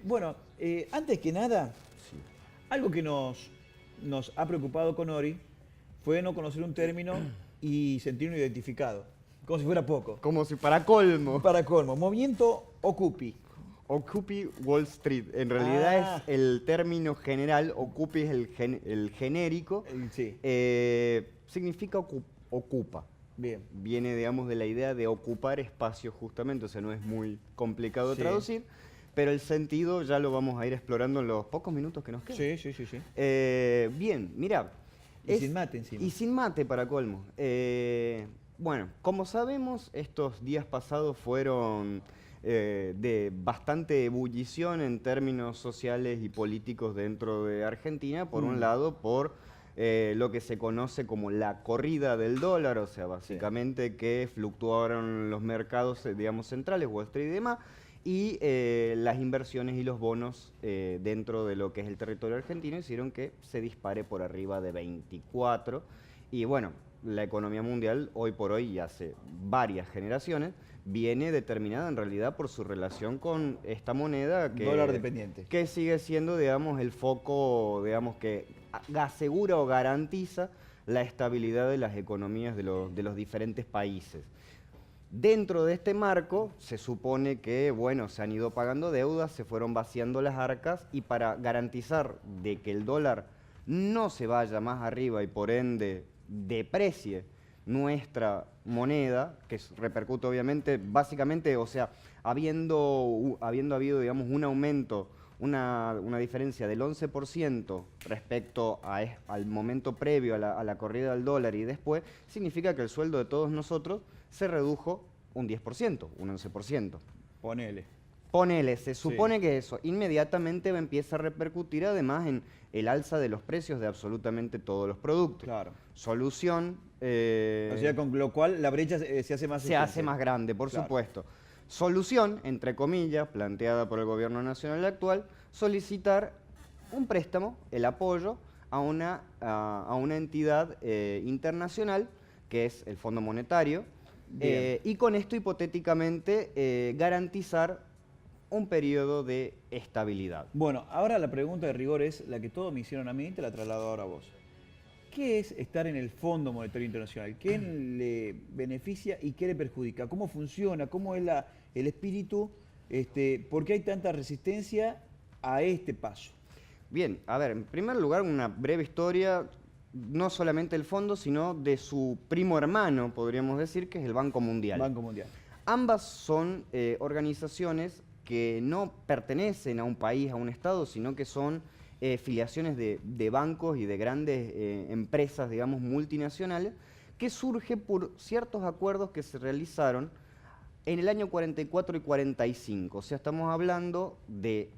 Bueno, antes que nada, Sí. algo que nos ha preocupado con Ori fue no conocer un término y sentirnos identificados, como si fuera poco. Como si para colmo. Para colmo, movimiento Occupy. Occupy Wall Street. En realidad es Ah, el término general, Occupy es el genérico. sí, Significa ocupa. bien. Viene, digamos, de la idea de ocupar espacio justamente, o sea, no es muy complicado de Sí. traducir, pero el sentido ya lo vamos a ir explorando en los pocos minutos que nos quedan. Sí, sí, sí, sí. Bien, mira. Y sin mate encima. Y sin mate para colmo. Bueno, como sabemos, estos días pasados fueron de bastante ebullición en términos sociales y políticos dentro de Argentina. Por un lado, por lo que se conoce como la corrida del dólar, o sea, básicamente que fluctuaron los mercados, digamos, centrales, Wall Street y demás, y las inversiones y los bonos dentro de lo que es el territorio argentino hicieron que se dispare por arriba de 24. Y bueno, la economía mundial hoy por hoy y hace varias generaciones viene determinada en realidad por su relación con esta moneda Dólar dependiente. que sigue siendo, digamos, el foco, digamos, que asegura o garantiza la estabilidad de las economías de los diferentes países. Dentro de este marco, se supone que, bueno, se han ido pagando deudas, se fueron vaciando las arcas y para garantizar de que el dólar no se vaya más arriba y por ende deprecie nuestra moneda, que repercute obviamente, básicamente, o sea, habiendo habido, digamos, un aumento, una diferencia del 11% respecto al momento previo a la corrida del dólar y después, significa que el sueldo de todos nosotros se redujo un 10%, un 11%. Ponele. Ponele, se supone que eso inmediatamente empieza a repercutir además en el alza de los precios de absolutamente todos los productos. Claro. Solución... O sea, con lo cual la brecha se hace más se hace más grande, por Claro. supuesto. Solución, entre comillas, planteada por el gobierno nacional actual, solicitar un préstamo, el apoyo a una entidad internacional, que es el Fondo Monetario, y con esto hipotéticamente garantizar un periodo de estabilidad. Bueno, ahora la pregunta de rigor es la que todos me hicieron a mí, te la traslado ahora a vos. ¿Qué es estar en el Fondo Monetario Internacional? ¿Qué le beneficia y qué le perjudica? ¿Cómo funciona? ¿Cómo es el espíritu? ¿Por qué hay tanta resistencia a este paso? Bien, a ver, en primer lugar una breve historia, no solamente del fondo, sino de su primo hermano, podríamos decir, que es el Banco Mundial. Banco Mundial. Ambas son organizaciones que no pertenecen a un país, a un estado, sino que son filiaciones de bancos y de grandes empresas, digamos, multinacionales, que surge por ciertos acuerdos que se realizaron en el año 44 y 45. O sea, estamos hablando de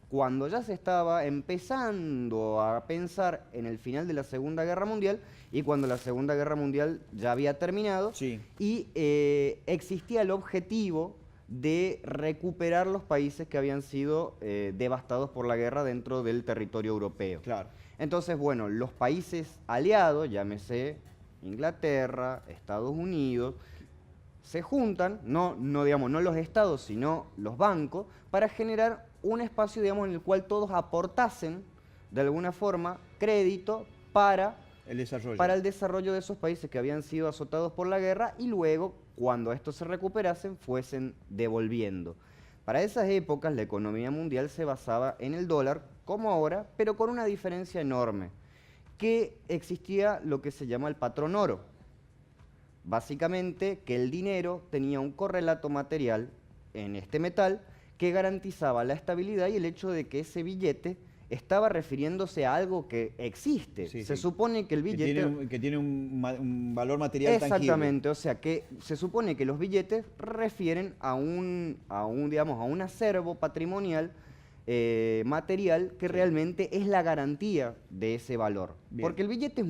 cuando ya se estaba empezando a pensar en el final de la Segunda Guerra Mundial y cuando la Segunda Guerra Mundial ya había terminado, Sí. y existía el objetivo de recuperar los países que habían sido devastados por la guerra dentro del territorio europeo. Claro. Entonces, bueno, los países aliados, llámese Inglaterra, Estados Unidos, se juntan, digamos, no los estados, sino los bancos, para generar un espacio, digamos, en el cual todos aportasen, de alguna forma, crédito para El desarrollo. el desarrollo de esos países que habían sido azotados por la guerra y luego, cuando estos se recuperasen, fuesen devolviendo. Para esas épocas, la economía mundial se basaba en el dólar, como ahora, pero con una diferencia enorme, que existía lo que se llama el patrón oro. Básicamente, que el dinero tenía un correlato material en este metal que garantizaba la estabilidad y el hecho de que ese billete estaba refiriéndose a algo que existe. Sí, se sí. supone que el billete... Que tiene un valor material tangible. Exactamente, o sea que se supone que los billetes refieren a un acervo patrimonial material que realmente es la garantía de ese valor. Bien. Porque el billete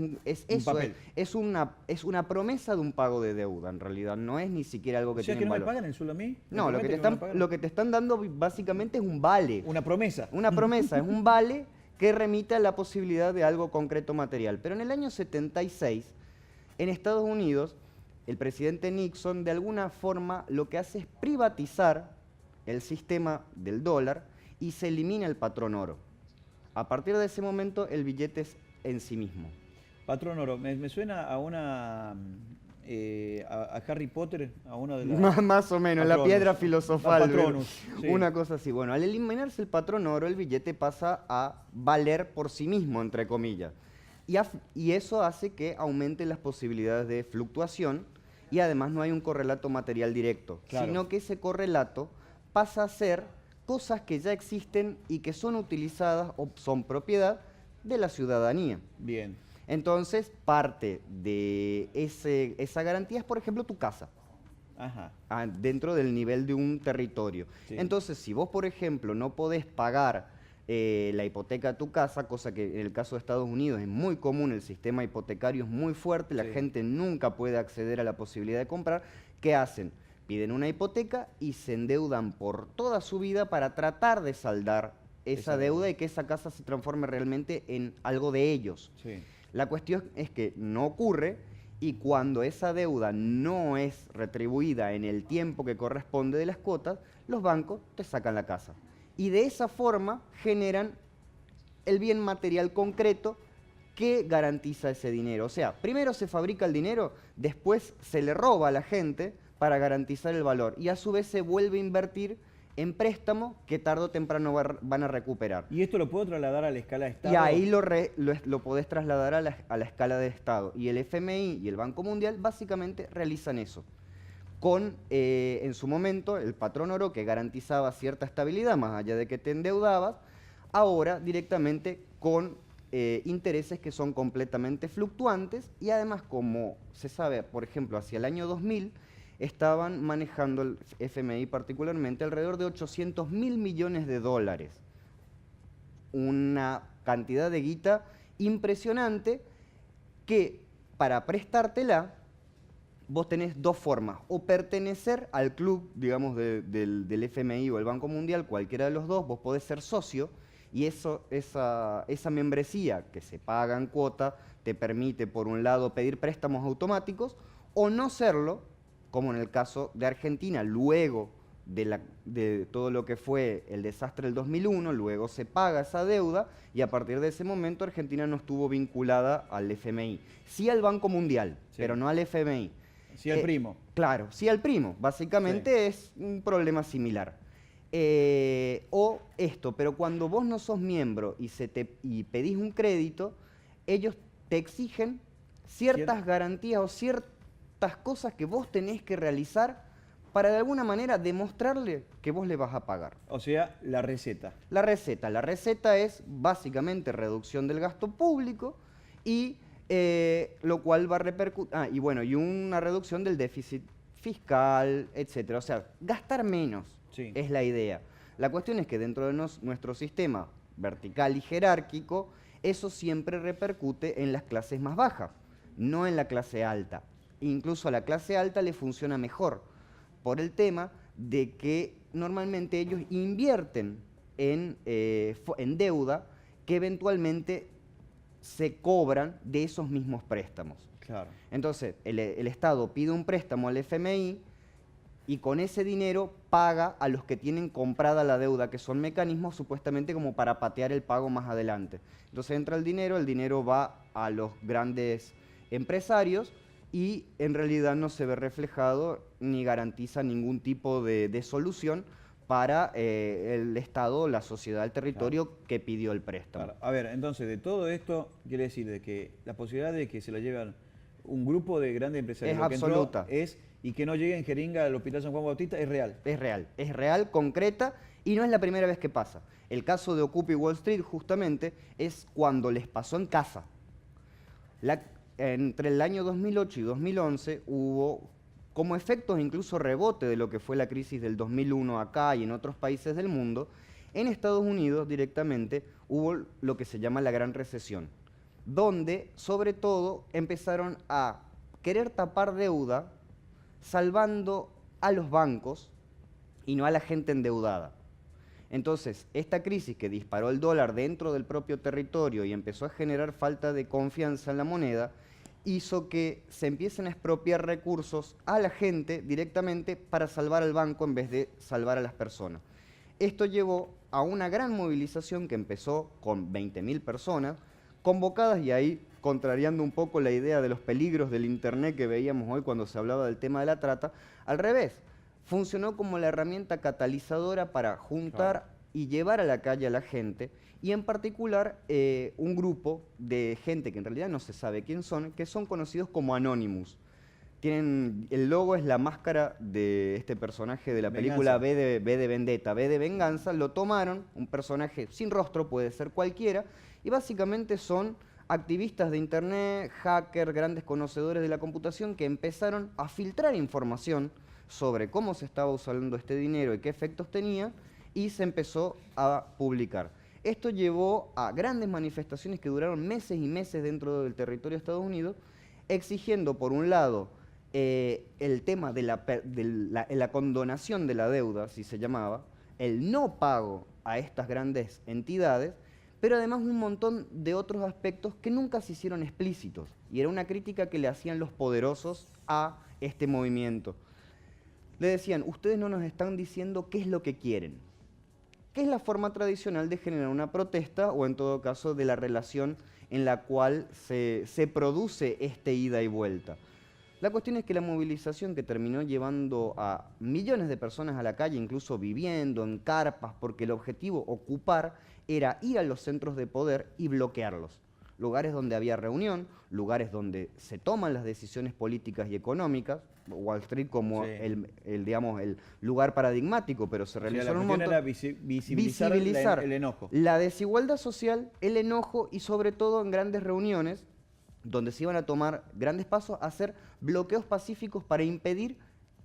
papel. es una promesa de un pago de deuda, en realidad, no es ni siquiera algo que O sea, tiene que un no me valor. pagan el sueldo a mí. No, ¿Me prometen que me van a pagar? lo que te están dando básicamente es un vale. Una promesa. Una promesa, es un vale que remite a la posibilidad de algo concreto material. Pero en el año 76, en Estados Unidos, el presidente Nixon de alguna forma lo que hace es privatizar el sistema del dólar y se elimina el patrón oro. A partir de ese momento, el billete es en sí mismo. Patrón oro, me suena a a Harry Potter, a una de las... Más o menos, la Patronus. piedra filosofal. Patronus, sí. Una cosa así. Bueno, al eliminarse el patrón oro, el billete pasa a valer por sí mismo, entre comillas. Y eso hace que aumenten las posibilidades de fluctuación y además no hay un correlato material directo, Claro. sino que ese correlato pasa a ser cosas que ya existen y que son utilizadas o son propiedad de la ciudadanía. Bien. Entonces, parte de esa garantía es, por ejemplo, tu casa, Ajá. dentro del nivel de un territorio. Sí. Entonces, si vos, por ejemplo, no podés pagar la hipoteca de tu casa, cosa que en el caso de Estados Unidos es muy común, el sistema hipotecario es muy fuerte, la Sí. gente nunca puede acceder a la posibilidad de comprar, ¿qué hacen? Piden una hipoteca y se endeudan por toda su vida para tratar de saldar esa deuda y que esa casa se transforme realmente en algo de ellos. Sí. La cuestión es que no ocurre y cuando esa deuda no es retribuida en el tiempo que corresponde de las cuotas, los bancos te sacan la casa. Y de esa forma generan el bien material concreto que garantiza ese dinero. O sea, primero se fabrica el dinero, después se le roba a la gente para garantizar el valor y a su vez se vuelve a invertir en préstamos que tarde o temprano van a recuperar. ¿Y esto lo puedo trasladar a la escala de Estado? Y ahí lo podés trasladar a la escala de Estado. Y el FMI y el Banco Mundial básicamente realizan eso. Con, en su momento, el patrón oro que garantizaba cierta estabilidad, más allá de que te endeudabas, ahora directamente con intereses que son completamente fluctuantes y además, como se sabe, por ejemplo, hacia el año 2000, estaban manejando el FMI particularmente alrededor de 800.000 millones de dólares. Una cantidad de guita impresionante que para prestártela vos tenés dos formas, o pertenecer al club, digamos, del FMI o el Banco Mundial, cualquiera de los dos, vos podés ser socio y esa membresía que se paga en cuota te permite, por un lado, pedir préstamos automáticos o no serlo, como en el caso de Argentina, luego de todo lo que fue el desastre del 2001, luego se paga esa deuda y a partir de ese momento Argentina no estuvo vinculada al FMI. Sí al Banco Mundial, Sí. pero no al FMI. Sí, al primo. Claro, sí al primo. Básicamente es un problema similar. O esto, pero cuando vos no sos miembro y pedís un crédito, ellos te exigen ciertas garantías o ciertas cosas que vos tenés que realizar para de alguna manera demostrarle que vos le vas a pagar. O sea, la receta. La receta es básicamente reducción del gasto público y lo cual va a repercutir, y bueno, y una reducción del déficit fiscal, etcétera. O sea, gastar menos Sí. es la idea. La cuestión es que dentro de nuestro sistema vertical y jerárquico, eso siempre repercute en las clases más bajas, no en la clase alta. Incluso a la clase alta le funciona mejor por el tema de que normalmente ellos invierten en deuda que eventualmente se cobran de esos mismos préstamos. Claro. Entonces, el Estado pide un préstamo al FMI y con ese dinero paga a los que tienen comprada la deuda, que son mecanismos supuestamente como para patear el pago más adelante. Entonces entra el dinero va a los grandes empresarios y en realidad no se ve reflejado ni garantiza ningún tipo de solución para el Estado, la sociedad, el territorio que pidió el préstamo. Claro. A ver, entonces, de todo esto, quiere decir de que la posibilidad de que se la lleven un grupo de grandes empresarios Es lo que entró absoluta. y que no lleguen jeringa al Hospital San Juan Bautista es real. Es real, concreta y no es la primera vez que pasa. El caso de Occupy Wall Street justamente es cuando les pasó en casa. Entre el año 2008 y 2011 hubo como efectos incluso rebote de lo que fue la crisis del 2001 acá y en otros países del mundo. En Estados Unidos directamente hubo lo que se llama la Gran Recesión, donde sobre todo empezaron a querer tapar deuda salvando a los bancos y no a la gente endeudada. Entonces, esta crisis que disparó el dólar dentro del propio territorio y empezó a generar falta de confianza en la moneda, hizo que se empiecen a expropiar recursos a la gente directamente para salvar al banco en vez de salvar a las personas. Esto llevó a una gran movilización que empezó con 20.000 personas convocadas, y ahí contrariando un poco la idea de los peligros del Internet que veíamos hoy cuando se hablaba del tema de la trata. Al revés, funcionó como la herramienta catalizadora para juntar y llevar a la calle a la gente, y en particular un grupo de gente que en realidad no se sabe quién son, que son conocidos como Anonymous. El logo es la máscara de este personaje de la película V de Vendetta, V de Venganza. Lo tomaron, un personaje sin rostro, puede ser cualquiera, y básicamente son activistas de internet, hackers, grandes conocedores de la computación, que empezaron a filtrar información sobre cómo se estaba usando este dinero y qué efectos tenía, y se empezó a publicar. Esto llevó a grandes manifestaciones que duraron meses y meses dentro del territorio de Estados Unidos, exigiendo, por un lado, el tema de la condonación de la deuda, si se llamaba, el no pago a estas grandes entidades, pero además un montón de otros aspectos que nunca se hicieron explícitos, y era una crítica que le hacían los poderosos a este movimiento. Le decían: ustedes no nos están diciendo qué es lo que quieren, que es la forma tradicional de generar una protesta, o en todo caso de la relación en la cual se produce este ida y vuelta. La cuestión es que la movilización, que terminó llevando a millones de personas a la calle, incluso viviendo en carpas, porque el objetivo, ocupar, era ir a los centros de poder y bloquearlos. Lugares donde había reunión, lugares donde se toman las decisiones políticas y económicas, Wall Street como Sí. el lugar paradigmático, pero se realizó la un cuestión montón. era visibilizar el enojo. La desigualdad social, el enojo, y sobre todo en grandes reuniones donde se iban a tomar grandes pasos a hacer bloqueos pacíficos para impedir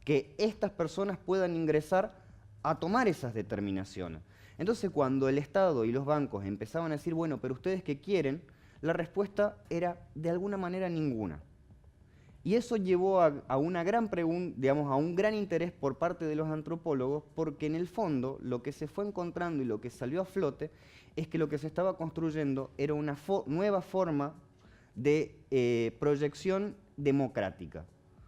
que estas personas puedan ingresar a tomar esas determinaciones. Entonces, cuando el Estado y los bancos empezaban a decir: bueno, pero ¿ustedes qué quieren?, la respuesta era de alguna manera ninguna. Y eso llevó a una gran pregunta, digamos, a un gran interés por parte de los antropólogos, porque en el fondo lo que se fue encontrando y lo que salió a flote es que lo que se estaba construyendo era una nueva forma de proyección democrática,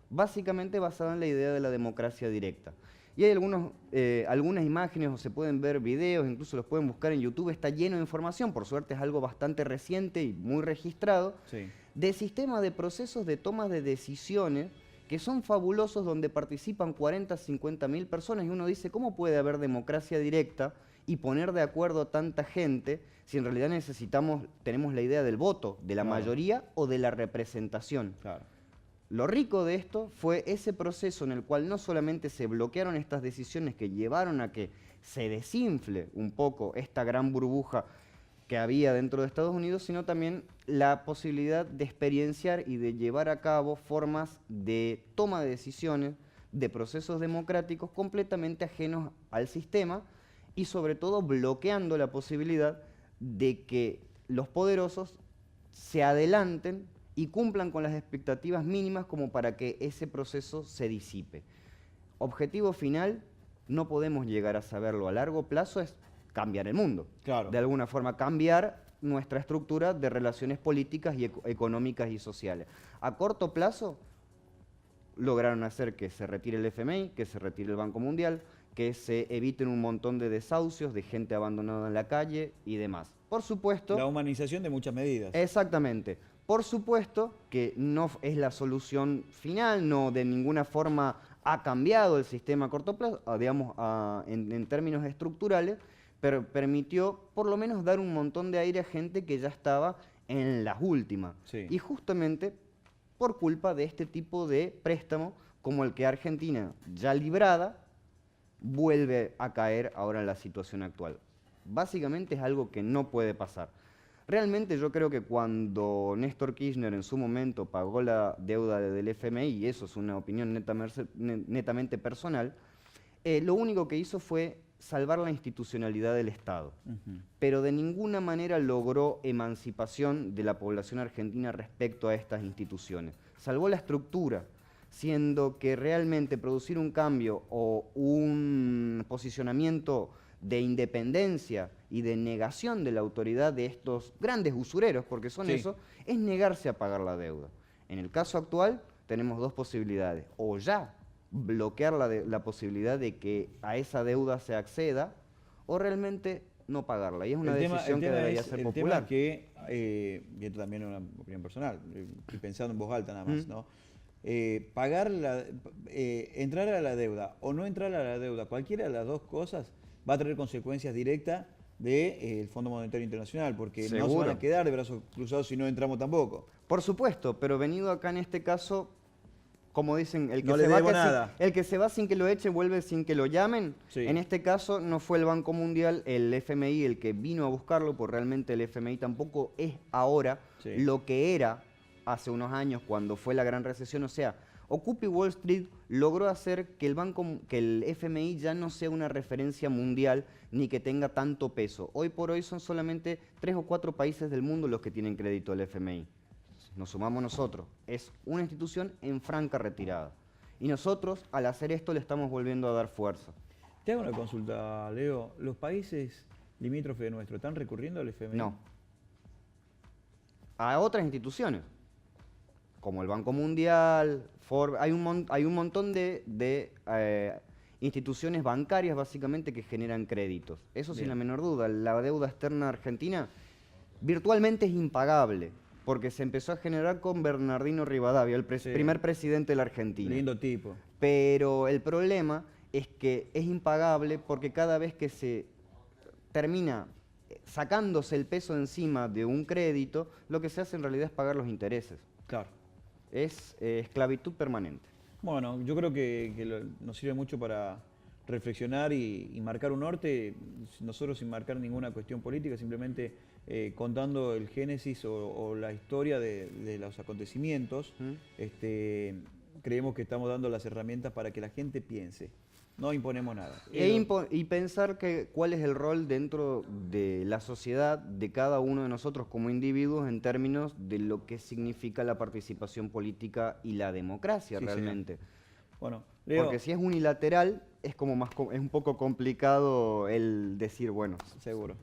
básicamente basada en la idea de la democracia directa. Y hay algunas imágenes, o se pueden ver videos, incluso los pueden buscar en YouTube, está lleno de información, por suerte es algo bastante reciente y muy registrado, Sí. de sistemas de procesos de toma de decisiones que son fabulosos, donde participan 40, 50.000 personas, y uno dice: ¿cómo puede haber democracia directa y poner de acuerdo a tanta gente si en realidad tenemos la idea del voto, de la mayoría o de la representación? Claro. Lo rico de esto fue ese proceso en el cual no solamente se bloquearon estas decisiones que llevaron a que se desinfle un poco esta gran burbuja que había dentro de Estados Unidos, sino también la posibilidad de experienciar y de llevar a cabo formas de toma de decisiones, de procesos democráticos completamente ajenos al sistema, y sobre todo bloqueando la posibilidad de que los poderosos se adelanten y cumplan con las expectativas mínimas como para que ese proceso se disipe. Objetivo final, no podemos llegar a saberlo a largo plazo, es cambiar el mundo. Claro. De alguna forma, cambiar nuestra estructura de relaciones políticas y económicas y sociales. A corto plazo, lograron hacer que se retire el FMI, que se retire el Banco Mundial, que se eviten un montón de desahucios, de gente abandonada en la calle y demás. Por supuesto... La humanización de muchas medidas. Exactamente. Por supuesto que no es la solución final, no de ninguna forma ha cambiado el sistema a corto plazo, digamos, en términos estructurales, pero permitió por lo menos dar un montón de aire a gente que ya estaba en las últimas. Sí. Y justamente por culpa de este tipo de préstamo, como el que Argentina, ya librada, vuelve a caer ahora en la situación actual. Básicamente es algo que no puede pasar. Realmente yo creo que cuando Néstor Kirchner en su momento pagó la deuda del FMI, y eso es una opinión netamente personal, lo único que hizo fue salvar la institucionalidad del Estado, pero de ninguna manera logró emancipación de la población argentina respecto a estas instituciones. Salvó la estructura, siendo que realmente producir un cambio o un posicionamiento de independencia y de negación de la autoridad de estos grandes usureros, porque son Sí. eso, es negarse a pagar la deuda. En el caso actual tenemos dos posibilidades, o ya bloquear la posibilidad de que a esa deuda se acceda, o realmente no pagarla. Y es una decisión que debería ser el popular. tema que, y esto también es una opinión personal, estoy pensando en voz alta nada más, ¿no? Entrar a la deuda o no entrar a la deuda, cualquiera de las dos cosas va a tener consecuencias directas del Fondo Monetario Internacional, porque no se van Seguro. a quedar de brazos cruzados si no entramos tampoco. Por supuesto, pero venido acá en este caso, como dicen, el que, No se le va, debo que nada. el que se va sin que lo eche, vuelve sin que lo llamen. Sí. En este caso no fue el Banco Mundial, el FMI el que vino a buscarlo, porque realmente el FMI tampoco es ahora Sí. lo que era hace unos años cuando fue la gran recesión. O sea, Occupy Wall Street logró hacer que el FMI ya no sea una referencia mundial ni que tenga tanto peso. Hoy por hoy son solamente 3 o 4 países del mundo los que tienen crédito al FMI. Nos sumamos nosotros. Es una institución en franca retirada. Y nosotros, al hacer esto, le estamos volviendo a dar fuerza. Te hago una consulta, Leo. ¿Los países limítrofes de nuestro están recurriendo al FMI? No. A otras instituciones, como el Banco Mundial, hay un montón de instituciones bancarias básicamente que generan créditos. Eso sin Bien. la menor duda. La deuda externa argentina virtualmente es impagable, porque se empezó a generar con Bernardino Rivadavia, el Sí. primer presidente de la Argentina. Lindo tipo. Pero el problema es que es impagable porque cada vez que se termina sacándose el peso encima de un crédito, lo que se hace en realidad es pagar los intereses. Claro. Es esclavitud permanente. Bueno, yo creo que nos sirve mucho para reflexionar y marcar un norte, nosotros sin marcar ninguna cuestión política, simplemente contando el génesis o la historia de los acontecimientos. Creemos que estamos dando las herramientas para que la gente piense. No imponemos nada. Y pensar que cuál es el rol dentro de la sociedad de cada uno de nosotros como individuos en términos de lo que significa la participación política y la democracia Sí, realmente. señor. Bueno, Leo, Porque si es unilateral, es como es un poco complicado el decir, bueno, seguro.